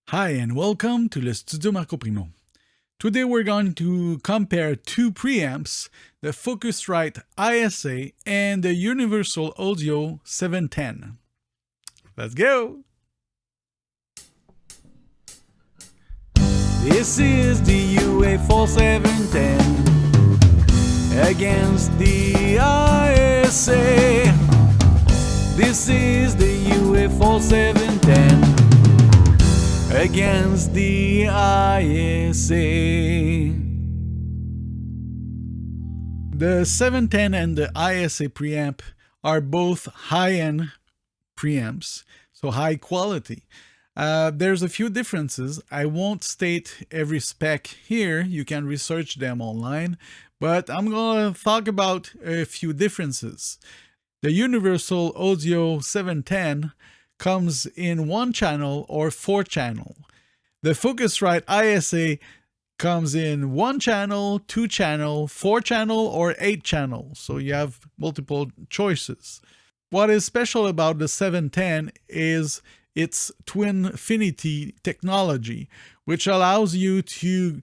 Hi and welcome to the Studio Marco Primeau. Today we're going to compare two preamps, the Focusrite ISA and the Universal Audio 710. Let's go! This is the UA 710 against the ISA. This is the UA 710 against the ISA. The 710 and the ISA preamp are both high-end preamps, so high quality. There's a few differences. I won't state every spec here. You can research them online, but I'm going to talk about a few differences. The Universal Audio 710 comes in 1 channel or 4 channel. The Focusrite ISA comes in 1 channel, 2 channel, 4 channel, or 8 channel. So you have multiple choices. What is special about the 710 is its Twinfinity technology, which allows you to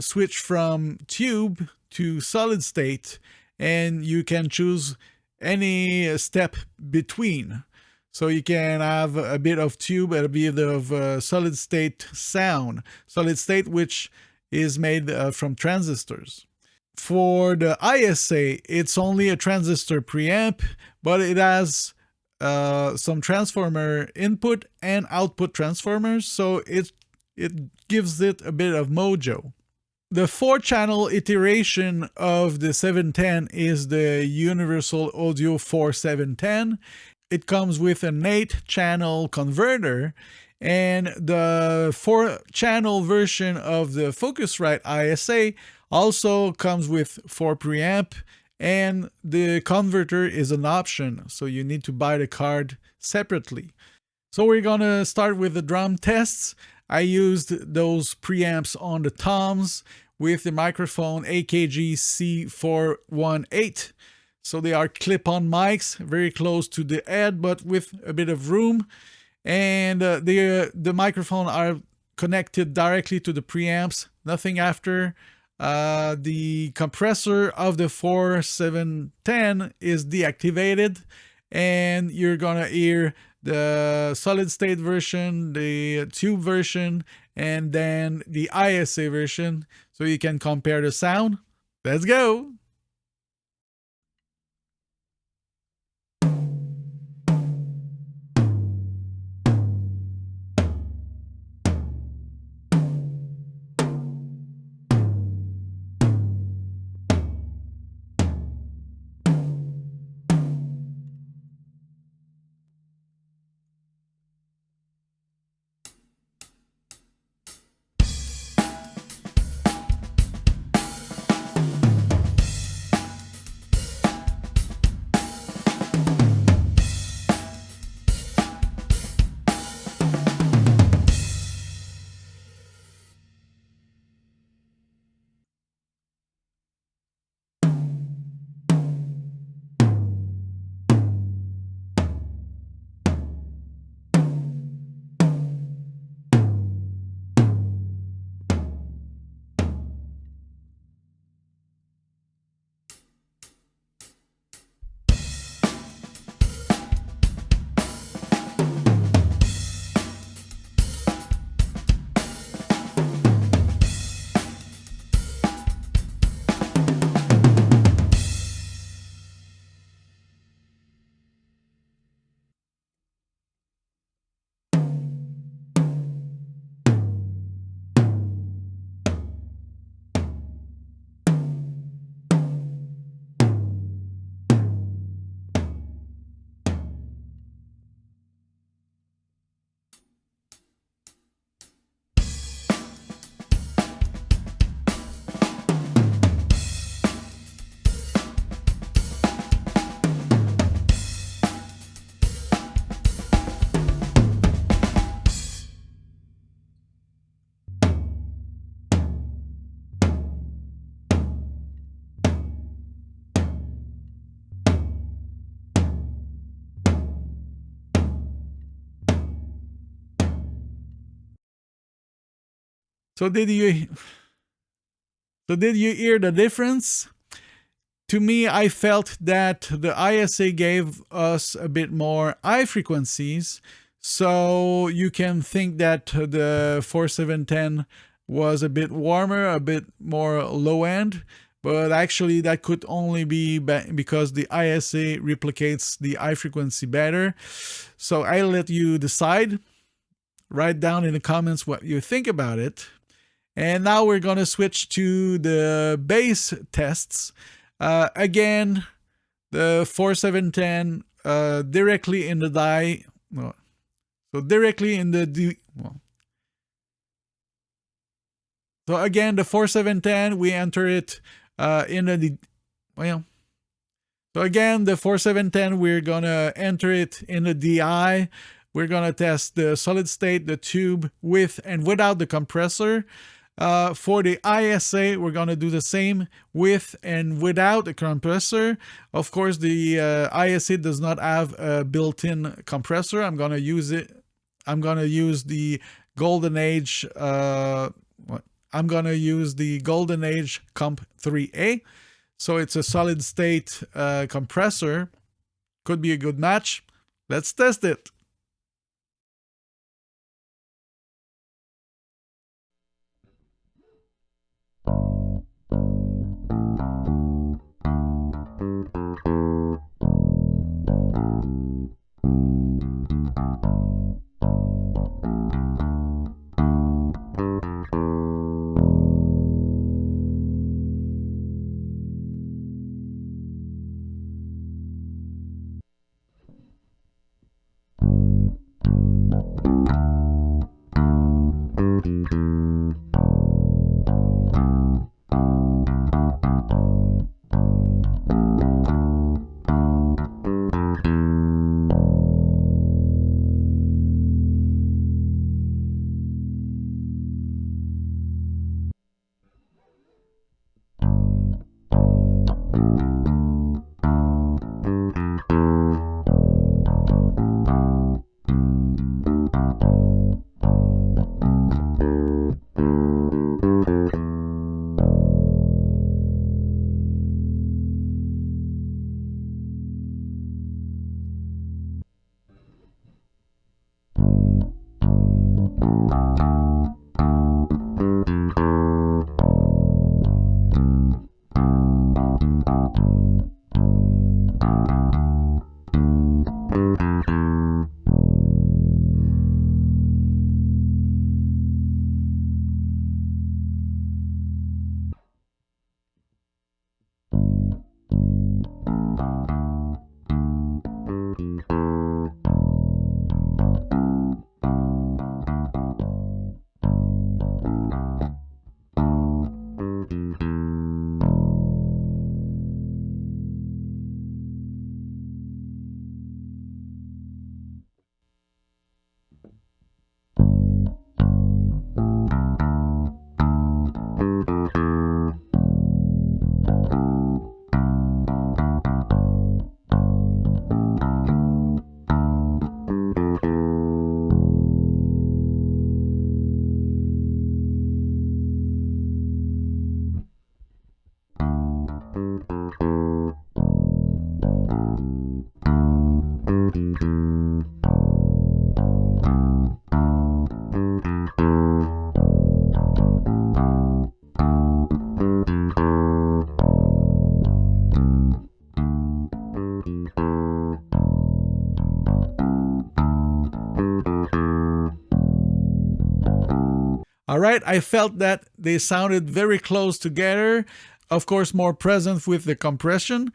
switch from tube to solid state, and you can choose any step between. So you can have a bit of tube and a bit of solid state sound. Solid state, which is made from transistors. For the ISA, it's only a transistor preamp, but it has some transformer input and output transformers, so it gives it a bit of mojo. The 4-channel iteration of the 710 is the Universal Audio 4710. It comes with an 8-channel converter, and the 4-channel version of the Focusrite ISA also comes with 4 preamp, and the converter is an option, so you need to buy the card separately. So we're gonna start with the drum tests. I used those preamps on the toms with the microphone AKG C418. So they are clip-on mics, very close to the head, but with a bit of room. And the microphone are connected directly to the preamps, nothing after. The compressor of the 4710 is deactivated, and you're gonna hear the solid state version, the tube version, and then the ISA version, so you can compare the sound. Let's go! So did you hear the difference? To me, I felt that the ISA gave us a bit more high frequencies, so you can think that the 4710 was a bit warmer, a bit more low end, but actually that could only be because the ISA replicates the high frequency better. So I'll let you decide. Write down in the comments what you think about it. And now we're going to switch to the bass tests. Again, the 4710 directly in the die. No, so directly in the so again, the 4710 we enter it in the So again, the 4710 we're gonna enter it in the DI. We're gonna test the solid state, the tube with and without the compressor. For the ISA, we're going to do the same with and without a compressor. Of course, the ISA does not have a built-in compressor. I'm going to use it. I'm going to use the Golden Age. I'm going to use the Golden Age Comp 3A. So it's a solid state compressor. Could be a good match. Let's test it. All right, I felt that they sounded very close together. Of course, more present with the compression.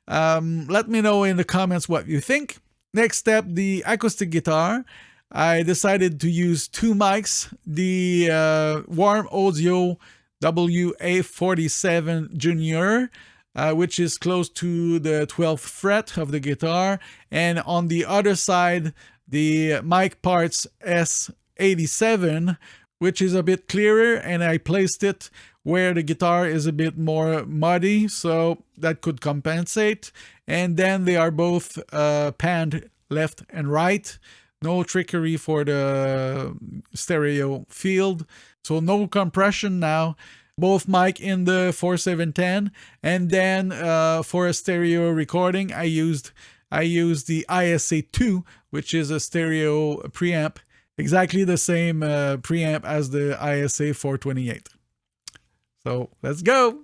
Let me know in the comments what you think. Next step, the acoustic guitar. I decided to use two mics, the Warm Audio WA47 Junior, which is close to the 12th fret of the guitar, and on the other side, the Mic Parts S87, which is a bit clearer, and I placed it where the guitar is a bit more muddy, so that could compensate. And then they are both panned left and right, No trickery for the stereo field. So no compression now. Both mic in the 4710, and then for a stereo recording, I used the ISA2, which is a stereo preamp, exactly the same preamp as the ISA 428. So let's go.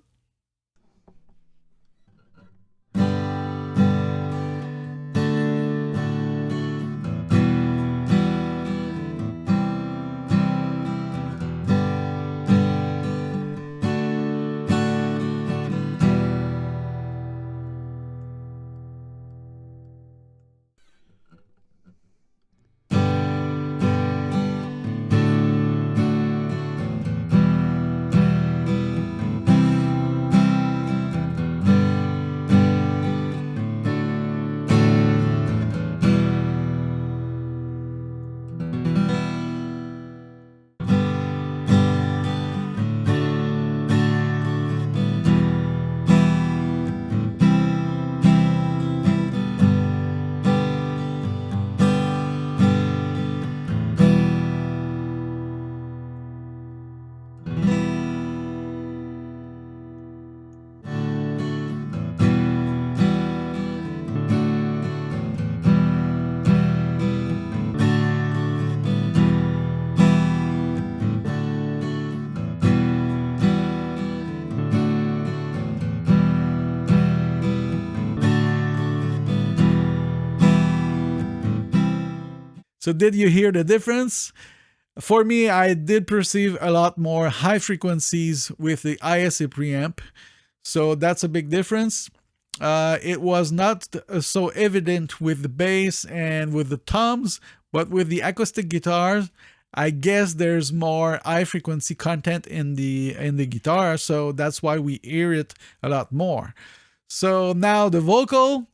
So did you hear the difference? For me, I did perceive a lot more high frequencies with the ISA preamp. So that's a big difference. It was not so evident with the bass and with the toms, but with the acoustic guitars, I guess there's more high frequency content in the guitar, so that's why we hear it a lot more. So now the vocal.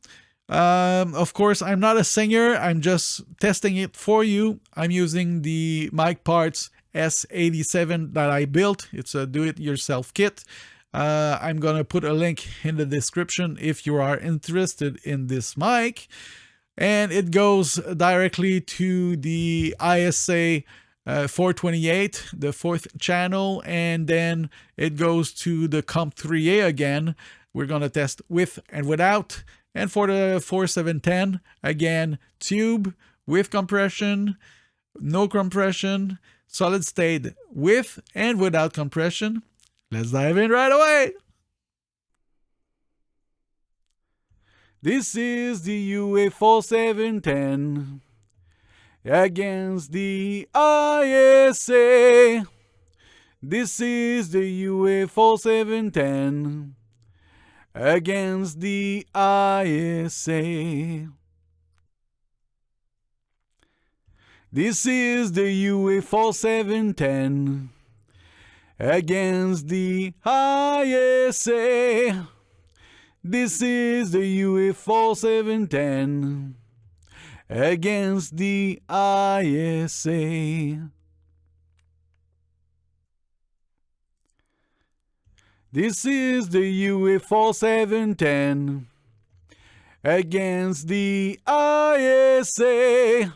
Of course, I'm not a singer. I'm just testing it for you. I'm using the mic parts S87 that I built. It's a do-it-yourself kit. I'm going to put a link in the description if you are interested in this mic. And it goes directly to the ISA 428, the fourth channel, and then it goes to the Comp 3A again. We're going to test with and without. And for the 4710, again, tube with compression, no compression, solid state with and without compression. Let's dive in right away. This is the UA 4710 against the ISA. This is the UA 4710 against the ISA. This is the UA 4710 against the ISA. This is the UA 4710 against the ISA. This is the UA 4710 against the ISA.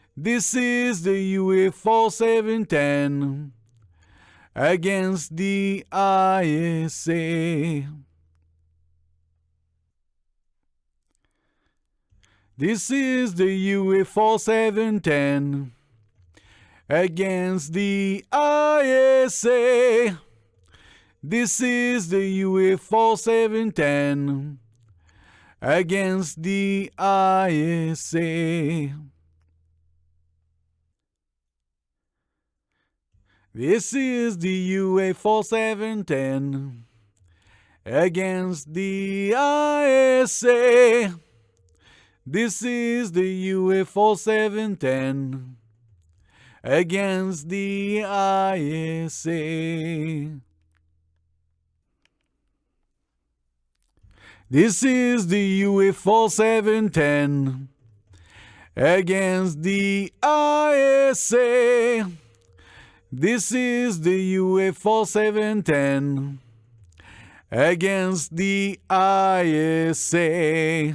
This is the UA 4710 against the ISA. This is the UA 4710 against the ISA. This is the UA 4710 against the ISA. This is the UA 4710 against the ISA. This is the UA 4710 against the ISA. This is the UA 4710 against the ISA. This is the UA 4710 against the ISA.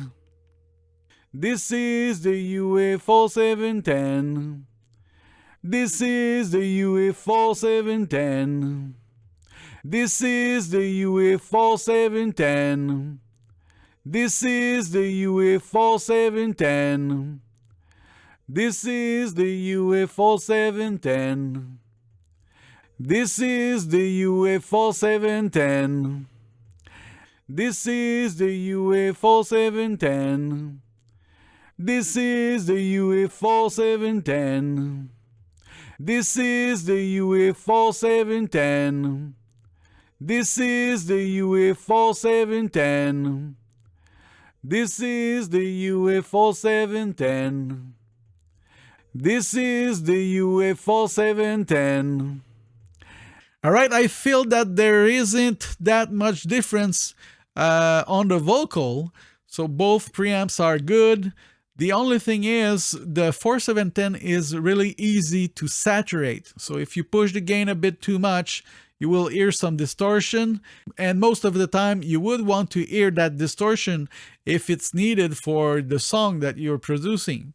This is the UA 4710. This is the UA 4710. This is the UA 4710. This is the UA 4710. This is the UA 4710. This is the UA 4710. This is the UA 4710. This is the UA 4710. This is the UA 4710. This is the UA 4710. This is the UA 4710. This is the UA 4710. All right, I feel that there isn't that much difference on the vocal, so both preamps are good. The only thing is the 4710 is really easy to saturate. So if you push the gain a bit too much, you will hear some distortion, and most of the time you would want to hear that distortion if it's needed for the song that you're producing.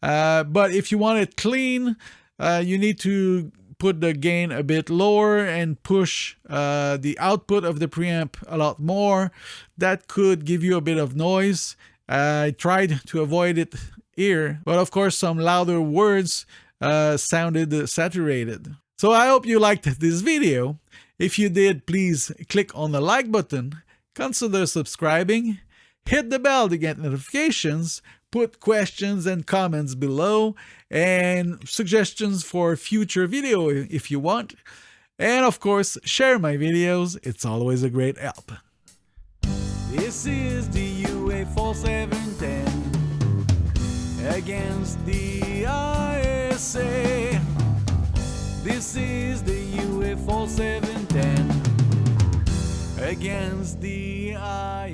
But if you want it clean, you need to put the gain a bit lower and push the output of the preamp a lot more. That could give you a bit of noise. I tried to avoid it here, but of course some louder words sounded saturated. So I hope you liked this video. If you did, please click on the like button, consider subscribing, hit the bell to get notifications, put questions and comments below, and suggestions for future video if you want. And of course, share my videos, it's always a great help. This is the UA 4710 against the ISA. This is the UA 4710 against the ISA.